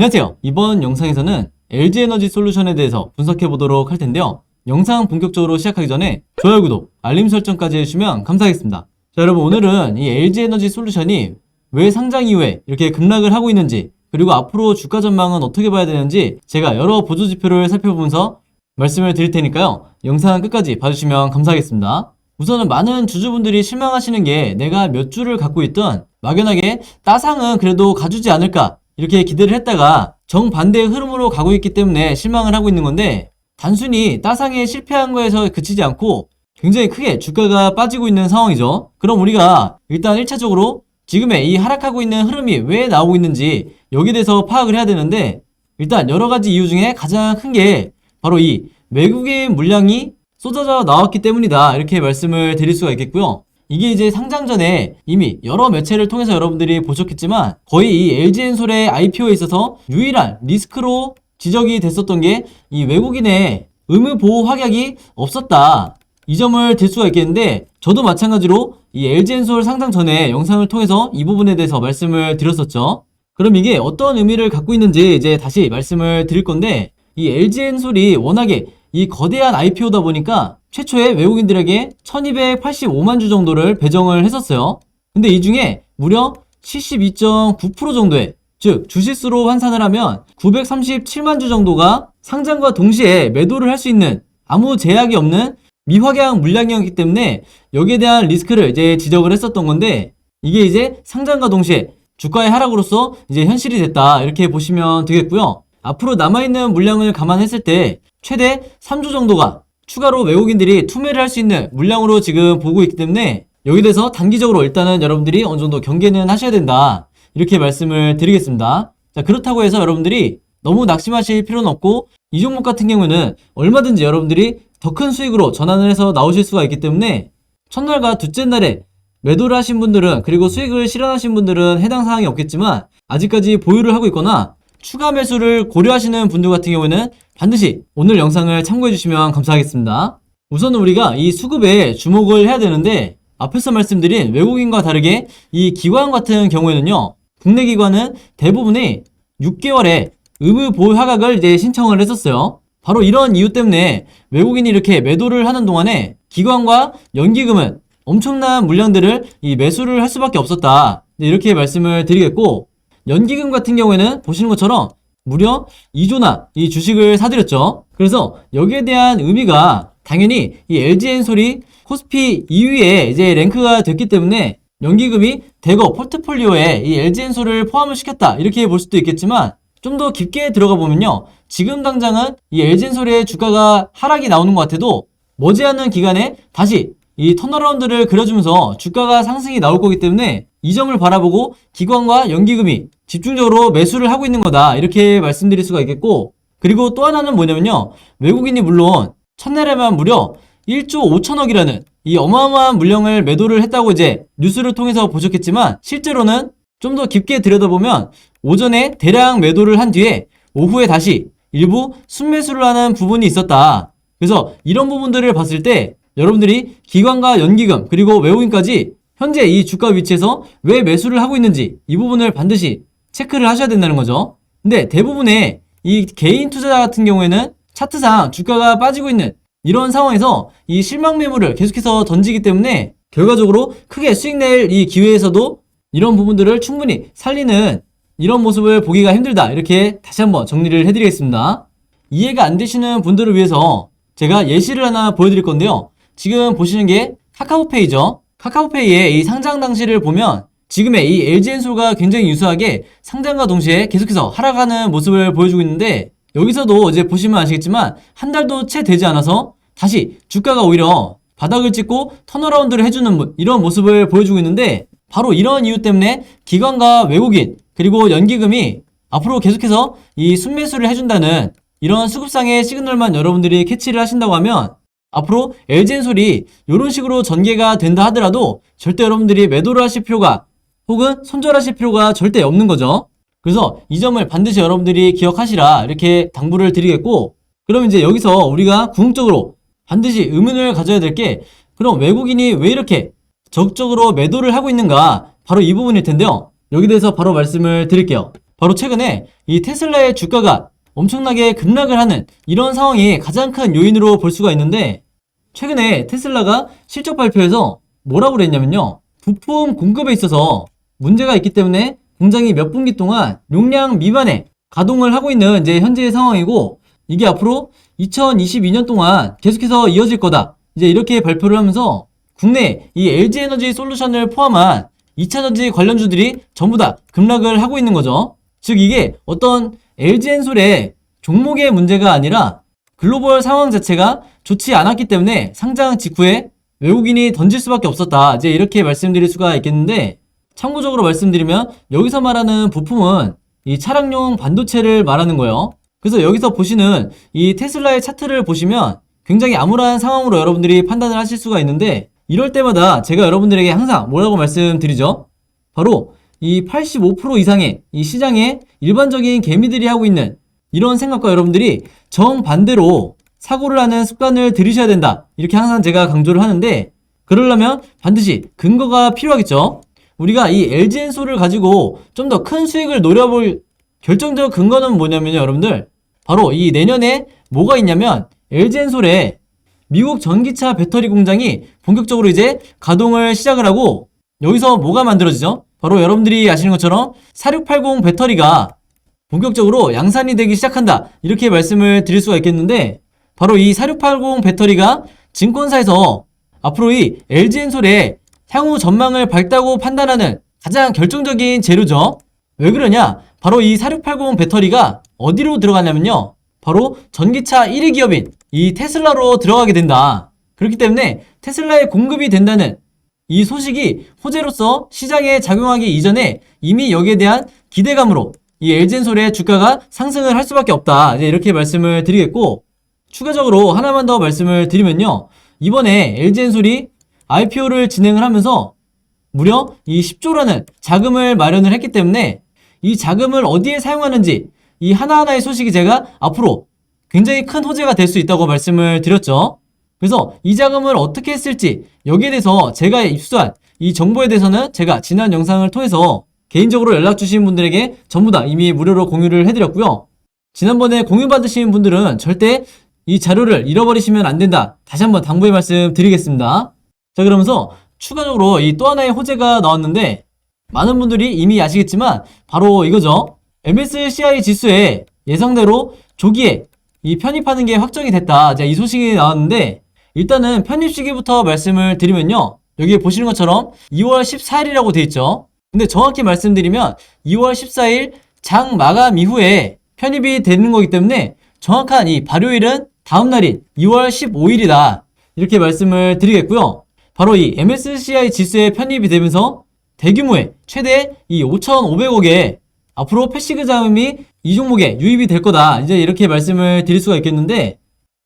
안녕하세요. 이번 영상에서는 LG에너지솔루션에 대해서 분석해 보도록 할 텐데요. 영상 본격적으로 시작하기 전에 좋아요, 구독, 알림 설정까지 해주시면 감사하겠습니다. 자, 여러분, 오늘은 이 LG에너지솔루션이 왜 상장 이후에 이렇게 급락을 하고 있는지, 그리고 앞으로 주가 전망은 어떻게 봐야 되는지 제가 여러 보조 지표를 살펴보면서 말씀을 드릴 테니까요. 영상 끝까지 봐주시면 감사하겠습니다. 우선은 많은 주주분들이 실망하시는 게, 내가 몇 주를 갖고 있던 막연하게 따상은 그래도 가주지 않을까 이렇게 기대를 했다가 정반대의 흐름으로 가고 있기 때문에 실망을 하고 있는 건데, 단순히 따상에 실패한 거에서 그치지 않고 굉장히 크게 주가가 빠지고 있는 상황이죠. 그럼 우리가 일단 1차적으로 지금의 이 하락하고 있는 흐름이 왜 나오고 있는지 여기에 대해서 파악을 해야 되는데, 일단 여러 가지 이유 중에 가장 큰 게 바로 이 외국인 물량이 쏟아져 나왔기 때문이다, 이렇게 말씀을 드릴 수가 있겠고요. 이게 이제 상장 전에 이미 여러 매체를 통해서 여러분들이 보셨겠지만, 거의 이 LG엔솔의 IPO에 있어서 유일한 리스크로 지적이 됐었던 게 이 외국인의 의무보호 확약이 없었다, 이 점을 들 수가 있겠는데, 저도 마찬가지로 이 LG엔솔 상장 전에 영상을 통해서 이 부분에 대해서 말씀을 드렸었죠. 그럼 이게 어떤 의미를 갖고 있는지 이제 다시 말씀을 드릴 건데, 이 LG엔솔이 워낙에 이 거대한 IPO다 보니까 최초에 외국인들에게 1285만 주 정도를 배정을 했었어요. 근데 이 중에 무려 72.9% 정도의, 즉 주식수로 환산을 하면 937만 주 정도가 상장과 동시에 매도를 할 수 있는 아무 제약이 없는 미확약 물량이었기 때문에 여기에 대한 리스크를 이제 지적을 했었던 건데, 이게 이제 상장과 동시에 주가의 하락으로서 이제 현실이 됐다, 이렇게 보시면 되겠고요. 앞으로 남아있는 물량을 감안했을 때 최대 3조 정도가 추가로 외국인들이 투매를 할 수 있는 물량으로 지금 보고 있기 때문에, 여기에 대해서 단기적으로 일단은 여러분들이 어느 정도 경계는 하셔야 된다, 이렇게 말씀을 드리겠습니다. 자, 그렇다고 해서 여러분들이 너무 낙심하실 필요는 없고, 이 종목 같은 경우는 얼마든지 여러분들이 더 큰 수익으로 전환을 해서 나오실 수가 있기 때문에, 첫날과 둘째 날에 매도를 하신 분들은, 그리고 수익을 실현하신 분들은 해당 사항이 없겠지만, 아직까지 보유를 하고 있거나 추가 매수를 고려하시는 분들 같은 경우에는 반드시 오늘 영상을 참고해 주시면 감사하겠습니다. 우선은 우리가 이 수급에 주목을 해야 되는데, 앞에서 말씀드린 외국인과 다르게 이 기관 같은 경우에는요, 국내 기관은 대부분이 6개월에 의무 보유 하각을 이제 신청을 했었어요. 바로 이런 이유 때문에 외국인이 이렇게 매도를 하는 동안에 기관과 연기금은 엄청난 물량들을 이 매수를 할 수밖에 없었다, 이렇게 말씀을 드리겠고, 연기금 같은 경우에는 보시는 것처럼 무려 2조나 이 주식을 사들였죠. 그래서 여기에 대한 의미가 당연히 이 LG엔솔이 코스피 2위에 이제 랭크가 됐기 때문에 연기금이 대거 포트폴리오에 이 LG엔솔을 포함을 시켰다, 이렇게 볼 수도 있겠지만, 좀 더 깊게 들어가 보면요, 지금 당장은 이 LG엔솔의 주가가 하락이 나오는 것 같아도 머지않은 기간에 다시 이 턴어라운드를 그려주면서 주가가 상승이 나올 거기 때문에, 이 점을 바라보고 기관과 연기금이 집중적으로 매수를 하고 있는 거다, 이렇게 말씀드릴 수가 있겠고, 그리고 또 하나는 뭐냐면요, 외국인이 물론 첫날에만 무려 1조 5천억이라는 이 어마어마한 물량을 매도를 했다고 이제 뉴스를 통해서 보셨겠지만, 실제로는 좀 더 깊게 들여다보면 오전에 대량 매도를 한 뒤에 오후에 다시 일부 순매수를 하는 부분이 있었다. 그래서 이런 부분들을 봤을 때 여러분들이 기관과 연기금 그리고 외국인까지 현재 이 주가 위치에서 왜 매수를 하고 있는지, 이 부분을 반드시 체크를 하셔야 된다는 거죠. 근데 대부분의 이 개인 투자자 같은 경우에는 차트상 주가가 빠지고 있는 이런 상황에서 이 실망 매물을 계속해서 던지기 때문에 결과적으로 크게 수익 낼 이 기회에서도 이런 부분들을 충분히 살리는 이런 모습을 보기가 힘들다, 이렇게 다시 한번 정리를 해드리겠습니다. 이해가 안 되시는 분들을 위해서 제가 예시를 하나 보여드릴 건데요. 지금 보시는 게 카카오페이죠. 카카오페이의 이 상장 당시를 보면 지금의 이 LG엔솔과 굉장히 유사하게 상장과 동시에 계속해서 하락하는 모습을 보여주고 있는데, 여기서도 이제 보시면 아시겠지만 한 달도 채 되지 않아서 다시 주가가 오히려 바닥을 찍고 턴어라운드를 해주는 이런 모습을 보여주고 있는데, 바로 이런 이유 때문에 기관과 외국인 그리고 연기금이 앞으로 계속해서 이 순매수를 해준다는 이런 수급상의 시그널만 여러분들이 캐치를 하신다고 하면, 앞으로 LG엔솔이 이런 식으로 전개가 된다 하더라도 절대 여러분들이 매도를 하실 필요가, 혹은 손절하실 필요가 절대 없는 거죠. 그래서 이 점을 반드시 여러분들이 기억하시라, 이렇게 당부를 드리겠고, 그럼 이제 여기서 우리가 궁극적으로 반드시 의문을 가져야 될 게, 그럼 외국인이 왜 이렇게 적극적으로 매도를 하고 있는가, 바로 이 부분일 텐데요. 여기 대해서 바로 말씀을 드릴게요. 바로 최근에 이 테슬라의 주가가 엄청나게 급락을 하는 이런 상황이 가장 큰 요인으로 볼 수가 있는데, 최근에 테슬라가 실적 발표에서 뭐라고 그랬냐면요. 부품 공급에 있어서 문제가 있기 때문에 공장이 몇 분기 동안 용량 미만의 가동을 하고 있는 이제 현재의 상황이고, 이게 앞으로 2022년 동안 계속해서 이어질 거다. 이제 이렇게 발표를 하면서 국내 이 LG에너지 솔루션을 포함한 2차전지 관련주들이 전부 다 급락을 하고 있는 거죠. 즉 이게 어떤 LG엔솔의 종목의 문제가 아니라 글로벌 상황 자체가 좋지 않았기 때문에 상장 직후에 외국인이 던질 수밖에 없었다. 이제 이렇게 말씀드릴 수가 있겠는데, 참고적으로 말씀드리면 여기서 말하는 부품은 이 차량용 반도체를 말하는 거예요. 그래서 여기서 보시는 이 테슬라의 차트를 보시면 굉장히 암울한 상황으로 여러분들이 판단을 하실 수가 있는데, 이럴 때마다 제가 여러분들에게 항상 뭐라고 말씀드리죠? 바로 이 85% 이상의 이 시장에 일반적인 개미들이 하고 있는 이런 생각과 여러분들이 정반대로 사고를 하는 습관을 들이셔야 된다. 이렇게 항상 제가 강조를 하는데, 그러려면 반드시 근거가 필요하겠죠. 우리가 이 LG엔솔을 가지고 좀 더 큰 수익을 노려볼 결정적 근거는 뭐냐면요, 여러분들. 바로 이 내년에 뭐가 있냐면 LG엔솔에 미국 전기차 배터리 공장이 본격적으로 이제 가동을 시작을 하고, 여기서 뭐가 만들어지죠? 바로 여러분들이 아시는 것처럼 4680 배터리가 본격적으로 양산이 되기 시작한다. 이렇게 말씀을 드릴 수가 있겠는데, 바로 이 4680 배터리가 증권사에서 앞으로 이 LG엔솔의 향후 전망을 밝다고 판단하는 가장 결정적인 재료죠. 왜 그러냐? 바로 이 4680 배터리가 어디로 들어가냐면요. 바로 전기차 1위 기업인 이 테슬라로 들어가게 된다. 그렇기 때문에 테슬라에 공급이 된다는 이 소식이 호재로서 시장에 작용하기 이전에 이미 여기에 대한 기대감으로 이 LG엔솔의 주가가 상승을 할 수밖에 없다. 이제 이렇게 말씀을 드리겠고, 추가적으로 하나만 더 말씀을 드리면요. 이번에 LG엔솔이 IPO를 진행을 하면서 무려 이 10조라는 자금을 마련을 했기 때문에 이 자금을 어디에 사용하는지 이 하나하나의 소식이 제가 앞으로 굉장히 큰 호재가 될 수 있다고 말씀을 드렸죠. 그래서 이 자금을 어떻게 쓸지 여기에 대해서 제가 입수한 이 정보에 대해서는 제가 지난 영상을 통해서 개인적으로 연락 주신 분들에게 전부 다 이미 무료로 공유를 해드렸고요. 지난번에 공유 받으신 분들은 절대 이 자료를 잃어버리시면 안 된다. 다시 한번 당부의 말씀 드리겠습니다. 자, 그러면서 추가적으로 이 또 하나의 호재가 나왔는데, 많은 분들이 이미 아시겠지만 바로 이거죠. MSCI 지수에 예상대로 조기에 이 편입하는 게 확정이 됐다. 자, 이 소식이 나왔는데, 일단은 편입 시기부터 말씀을 드리면요. 여기 보시는 것처럼 2월 14일이라고 돼 있죠. 근데 정확히 말씀드리면 2월 14일 장 마감 이후에 편입이 되는 거기 때문에 정확한 이 발효일은 다음 날인 2월 15일이다. 이렇게 말씀을 드리겠고요. 바로 이 MSCI 지수에 편입이 되면서 대규모의 최대 이 5,500억의 앞으로 패시브 자금이 이 종목에 유입이 될 거다. 이제 이렇게 말씀을 드릴 수가 있겠는데,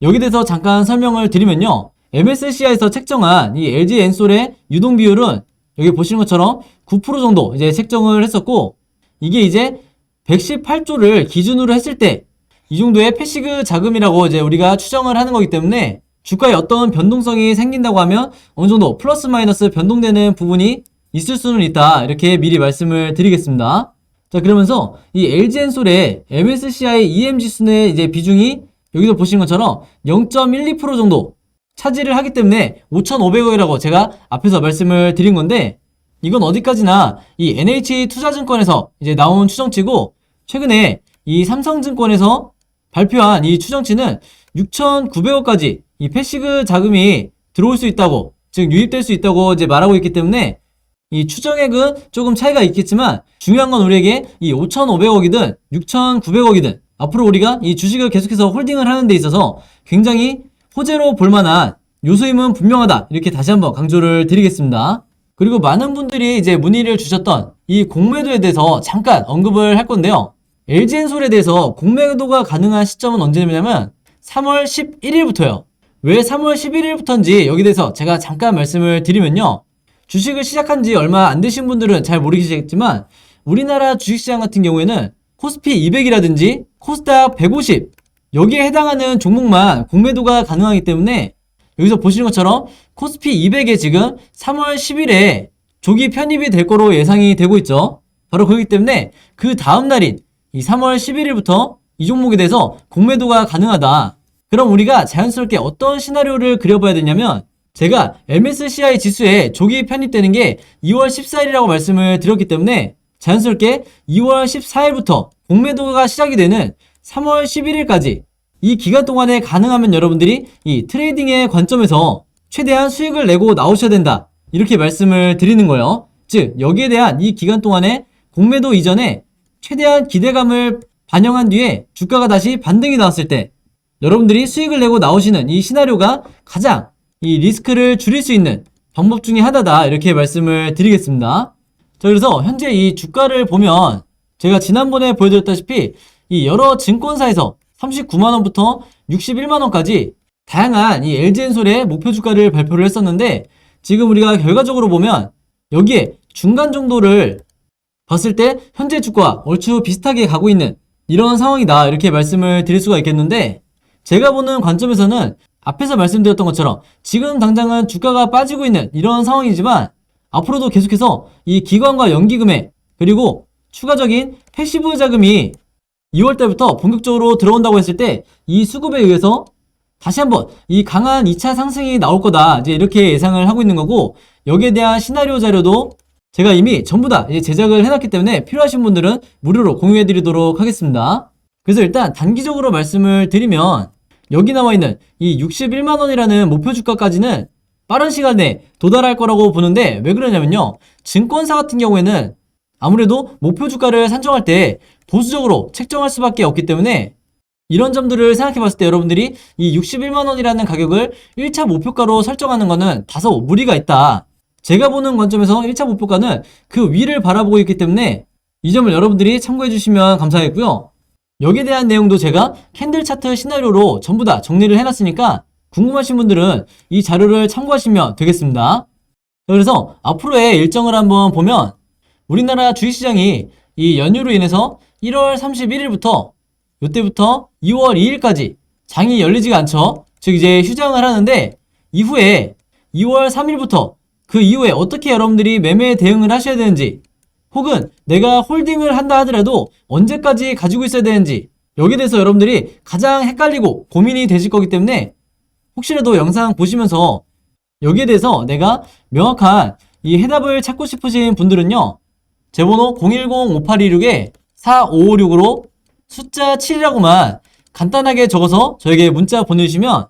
여기 대해서 잠깐 설명을 드리면요. MSCI에서 책정한 이 LG엔솔의 유동 비율은 여기 보시는 것처럼 9% 정도 이제 책정을 했었고, 이게 이제 118조를 기준으로 했을 때 이 정도의 패시브 자금이라고 이제 우리가 추정을 하는 거기 때문에 주가에 어떤 변동성이 생긴다고 하면 어느 정도 플러스 마이너스 변동되는 부분이 있을 수는 있다. 이렇게 미리 말씀을 드리겠습니다. 자, 그러면서 이 LG엔솔의 MSCI EM 지수의 이제 비중이 여기서 보시는 것처럼 0.12% 정도 차지를 하기 때문에 5,500억이라고 제가 앞에서 말씀을 드린 건데, 이건 어디까지나 이 NH투자증권에서 이제 나온 추정치고, 최근에 이 삼성증권에서 발표한 이 추정치는 6,900억까지 이 패시브 자금이 들어올 수 있다고, 즉 유입될 수 있다고 이제 말하고 있기 때문에 이 추정액은 조금 차이가 있겠지만 중요한 건 우리에게 이 5,500억이든 6,900억이든 앞으로 우리가 이 주식을 계속해서 홀딩을 하는 데 있어서 굉장히 호재로 볼만한 요소임은 분명하다. 이렇게 다시 한번 강조를 드리겠습니다. 그리고 많은 분들이 이제 문의를 주셨던 이 공매도에 대해서 잠깐 언급을 할 건데요. LG엔솔에 대해서 공매도가 가능한 시점은 언제냐면 3월 11일부터요. 왜 3월 11일부터인지 여기 대해서 제가 잠깐 말씀을 드리면요. 주식을 시작한 지 얼마 안 되신 분들은 잘 모르시겠지만 우리나라 주식시장 같은 경우에는 코스피 200이라든지 코스닥 150 여기에 해당하는 종목만 공매도가 가능하기 때문에 여기서 보시는 것처럼 코스피 200에 지금 3월 10일에 조기 편입이 될 거로 예상이 되고 있죠. 바로 그렇기 때문에 그 다음 날인 이 3월 11일부터 이 종목에 대해서 공매도가 가능하다. 그럼 우리가 자연스럽게 어떤 시나리오를 그려봐야 되냐면, 제가 MSCI 지수에 조기 편입되는 게 2월 14일이라고 말씀을 드렸기 때문에 자연스럽게 2월 14일부터 공매도가 시작이 되는 3월 11일까지 이 기간 동안에 가능하면 여러분들이 이 트레이딩의 관점에서 최대한 수익을 내고 나오셔야 된다. 이렇게 말씀을 드리는 거예요. 즉, 여기에 대한 이 기간 동안에 공매도 이전에 최대한 기대감을 반영한 뒤에 주가가 다시 반등이 나왔을 때 여러분들이 수익을 내고 나오시는 이 시나리오가 가장 이 리스크를 줄일 수 있는 방법 중에 하나다. 이렇게 말씀을 드리겠습니다. 자, 그래서 현재 이 주가를 보면 제가 지난번에 보여드렸다시피 이 여러 증권사에서 39만원부터 61만원까지 다양한 이 LG엔솔의 목표 주가를 발표를 했었는데, 지금 우리가 결과적으로 보면 여기에 중간 정도를 봤을 때 현재 주가와 얼추 비슷하게 가고 있는 이런 상황이다. 이렇게 말씀을 드릴 수가 있겠는데, 제가 보는 관점에서는 앞에서 말씀드렸던 것처럼 지금 당장은 주가가 빠지고 있는 이런 상황이지만 앞으로도 계속해서 이 기관과 연기금액 그리고 추가적인 패시브 자금이 2월달부터 본격적으로 들어온다고 했을 때 이 수급에 의해서 다시 한번 이 강한 2차 상승이 나올 거다. 이제 이렇게 예상을 하고 있는 거고, 여기에 대한 시나리오 자료도 제가 이미 전부 다 이제 제작을 해놨기 때문에 필요하신 분들은 무료로 공유해 드리도록 하겠습니다. 그래서 일단 단기적으로 말씀을 드리면 여기 나와 있는 이 61만원이라는 목표 주가까지는 빠른 시간 내에 도달할 거라고 보는데, 왜 그러냐면요, 증권사 같은 경우에는 아무래도 목표 주가를 산정할 때 보수적으로 책정할 수밖에 없기 때문에 이런 점들을 생각해 봤을 때 여러분들이 이 61만원이라는 가격을 1차 목표가로 설정하는 거는 다소 무리가 있다. 제가 보는 관점에서 1차 목표가는 그 위를 바라보고 있기 때문에 이 점을 여러분들이 참고해 주시면 감사하겠고요. 여기에 대한 내용도 제가 캔들 차트 시나리오로 전부 다 정리를 해놨으니까 궁금하신 분들은 이 자료를 참고하시면 되겠습니다. 그래서 앞으로의 일정을 한번 보면 우리나라 주식시장이 이 연휴로 인해서 1월 31일부터 이때부터 2월 2일까지 장이 열리지가 않죠. 즉 이제 휴장을 하는데, 이후에 2월 3일부터 그 이후에 어떻게 여러분들이 매매 대응을 하셔야 되는지, 혹은 내가 홀딩을 한다 하더라도 언제까지 가지고 있어야 되는지, 여기에 대해서 여러분들이 가장 헷갈리고 고민이 되실 거기 때문에 혹시라도 영상 보시면서 여기에 대해서 내가 명확한 이 해답을 찾고 싶으신 분들은요, 제 번호 010-5826-4556으로 숫자 7이라고만 간단하게 적어서 저에게 문자 보내주시면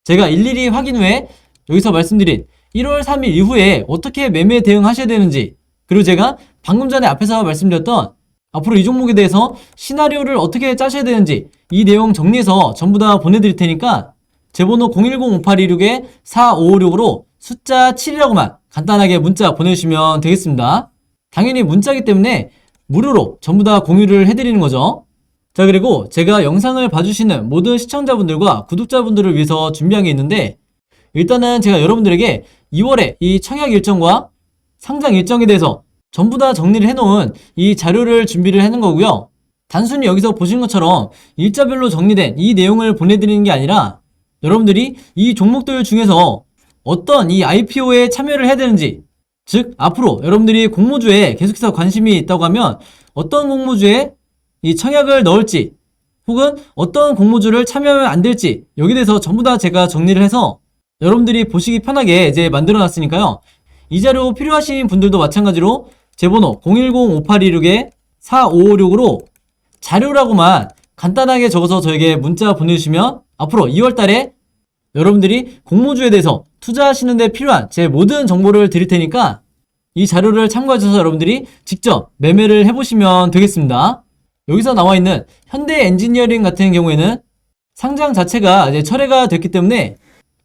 제가 일일이 확인 후에 여기서 말씀드린 1월 3일 이후에 어떻게 매매 대응하셔야 되는지, 그리고 제가 방금 전에 앞에서 말씀드렸던 앞으로 이 종목에 대해서 시나리오를 어떻게 짜셔야 되는지 이 내용 정리해서 전부 다 보내드릴 테니까 제 번호 010-5826-4556으로 숫자 7이라고만 간단하게 문자 보내주시면 되겠습니다. 당연히 문자이기 때문에 무료로 전부 다 공유를 해드리는 거죠. 자, 그리고 제가 영상을 봐주시는 모든 시청자분들과 구독자분들을 위해서 준비한 게 있는데, 일단은 제가 여러분들에게 2월에 이 청약 일정과 상장 일정에 대해서 전부 다 정리를 해놓은 이 자료를 준비를 해놓은 거고요. 단순히 여기서 보신 것처럼 일자별로 정리된 이 내용을 보내드리는 게 아니라 여러분들이 이 종목들 중에서 어떤 이 IPO에 참여를 해야 되는지, 즉 앞으로 여러분들이 공모주에 계속해서 관심이 있다고 하면 어떤 공모주에 이 청약을 넣을지, 혹은 어떤 공모주를 참여하면 안 될지, 여기에 대해서 전부 다 제가 정리를 해서 여러분들이 보시기 편하게 이제 만들어 놨으니까요. 이 자료 필요하신 분들도 마찬가지로 제 번호 010-5826-4556으로 자료라고만 간단하게 적어서 저에게 문자 보내주시면 앞으로 2월달에 여러분들이 공모주에 대해서 투자하시는 데 필요한 제 모든 정보를 드릴 테니까 이 자료를 참고하셔서 여러분들이 직접 매매를 해보시면 되겠습니다. 여기서 나와 있는 현대 엔지니어링 같은 경우에는 상장 자체가 이제 철회가 됐기 때문에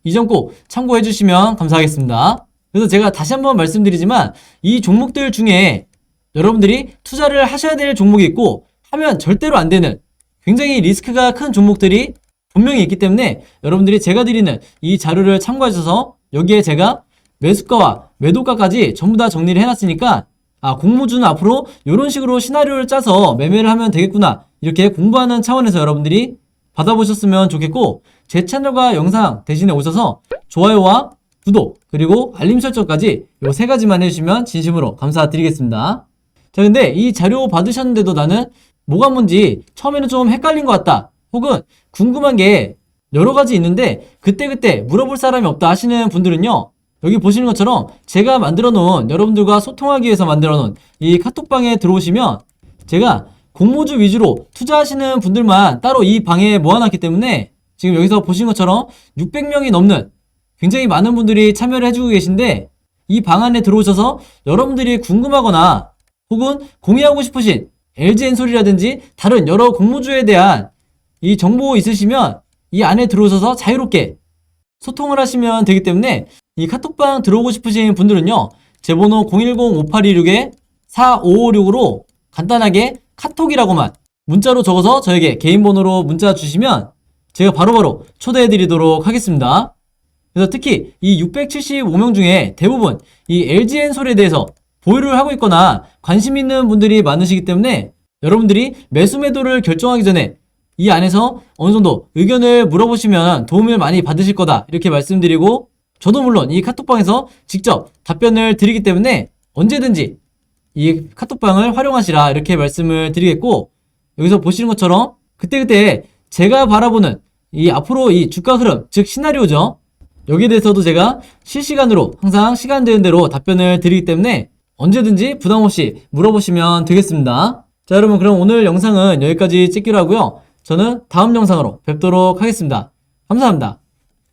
이 점 꼭 참고해 주시면 감사하겠습니다. 그래서 제가 다시 한번 말씀드리지만 이 종목들 중에 여러분들이 투자를 하셔야 될 종목이 있고 하면 절대로 안 되는 굉장히 리스크가 큰 종목들이 분명히 있기 때문에 여러분들이 제가 드리는 이 자료를 참고하셔서 여기에 제가 매수가와 매도가까지 전부 다 정리를 해놨으니까 공모주는 앞으로 이런 식으로 시나리오를 짜서 매매를 하면 되겠구나, 이렇게 공부하는 차원에서 여러분들이 받아보셨으면 좋겠고, 제 채널과 영상 대신에 오셔서 좋아요와 구독 그리고 알림 설정까지 요 세 가지만 해주시면 진심으로 감사드리겠습니다. 자, 근데 이 자료 받으셨는데도 나는 뭐가 뭔지 처음에는 좀 헷갈린 것 같다. 혹은 궁금한 게 여러 가지 있는데 그때그때 물어볼 사람이 없다 하시는 분들은요. 여기 보시는 것처럼 제가 만들어 놓은 여러분들과 소통하기 위해서 만들어 놓은 이 카톡방에 들어오시면 제가 공모주 위주로 투자하시는 분들만 따로 이 방에 모아놨기 때문에 지금 여기서 보시는 것처럼 600명이 넘는 굉장히 많은 분들이 참여를 해주고 계신데 이 방 안에 들어오셔서 여러분들이 궁금하거나 혹은 공유하고 싶으신 LG엔솔이라든지 다른 여러 공모주에 대한 이 정보 있으시면 이 안에 들어오셔서 자유롭게 소통을 하시면 되기 때문에 이 카톡방 들어오고 싶으신 분들은요. 제 번호 010-5826-4556으로 간단하게 카톡이라고만 문자로 적어서 저에게 개인 번호로 문자 주시면 제가 바로바로 초대해 드리도록 하겠습니다. 그래서 특히 이 675명 중에 대부분 이 LG엔솔에 대해서 보유를 하고 있거나 관심 있는 분들이 많으시기 때문에 여러분들이 매수 매도를 결정하기 전에 이 안에서 어느 정도 의견을 물어보시면 도움을 많이 받으실 거다 이렇게 말씀드리고 저도 물론 이 카톡방에서 직접 답변을 드리기 때문에 언제든지 이 카톡방을 활용하시라 이렇게 말씀을 드리겠고 여기서 보시는 것처럼 그때그때 제가 바라보는 이 앞으로 이 주가 흐름 즉 시나리오죠. 여기에 대해서도 제가 실시간으로 항상 시간 되는 대로 답변을 드리기 때문에 언제든지 부담없이 물어보시면 되겠습니다. 자 여러분 그럼 오늘 영상은 여기까지 찍기로 하고요. 저는 다음 영상으로 뵙도록 하겠습니다. 감사합니다.